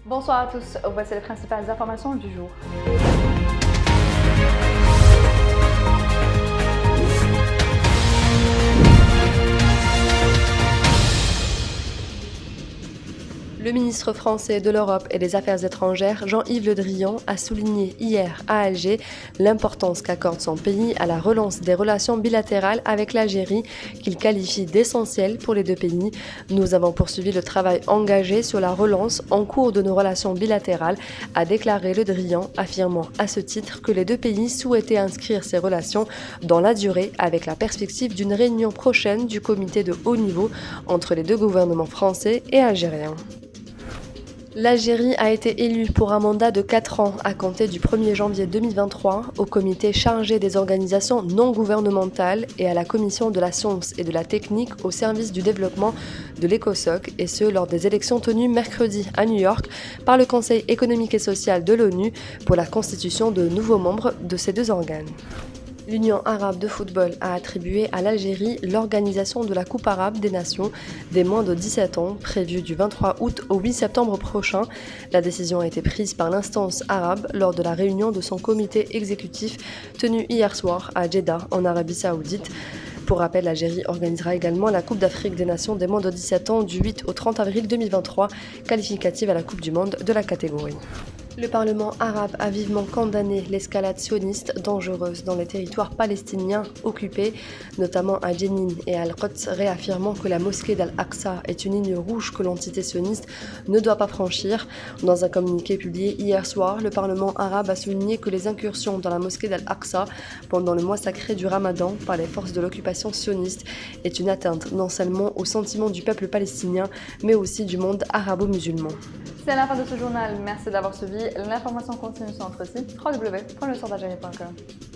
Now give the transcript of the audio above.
Bonsoir à tous, voici les principales informations du jour. Le ministre français de l'Europe et des Affaires étrangères, Jean-Yves Le Drian, a souligné hier à Alger l'importance qu'accorde son pays à la relance des relations bilatérales avec l'Algérie, qu'il qualifie d'essentielle pour les deux pays. Nous avons poursuivi le travail engagé sur la relance en cours de nos relations bilatérales, a déclaré Le Drian, affirmant à ce titre que les deux pays souhaitaient inscrire ces relations dans la durée avec la perspective d'une réunion prochaine du comité de haut niveau entre les deux gouvernements français et algériens. L'Algérie a été élue pour un mandat de 4 ans à compter du 1er janvier 2023 au comité chargé des organisations non gouvernementales et à la commission de la science et de la technique au service du développement de l'ECOSOC, et ce lors des élections tenues mercredi à New York par le Conseil économique et social de l'ONU pour la constitution de nouveaux membres de ces deux organes. L'Union arabe de football a attribué à l'Algérie l'organisation de la Coupe arabe des nations des moins de 17 ans, prévue du 23 août au 8 septembre prochain. La décision a été prise par l'instance arabe lors de la réunion de son comité exécutif tenue hier soir à Jeddah, en Arabie Saoudite. Pour rappel, l'Algérie organisera également la Coupe d'Afrique des Nations des moins de 17 ans du 8 au 30 avril 2023, qualificative à la Coupe du Monde de la catégorie. Le Parlement arabe a vivement condamné l'escalade sioniste dangereuse dans les territoires palestiniens occupés, notamment à Jenin et à Al-Quds, réaffirmant que la mosquée d'Al-Aqsa est une ligne rouge que l'entité sioniste ne doit pas franchir. Dans un communiqué publié hier soir, le Parlement arabe a souligné que les incursions dans la mosquée d'Al-Aqsa pendant le mois sacré du Ramadan par les forces de l'occupation sioniste est une atteinte non seulement aux sentiments du peuple palestinien, mais aussi du monde arabo-musulman. C'est la fin de ce journal, merci d'avoir suivi. L'information continue sur notre site www.lesoirdalgérie.com.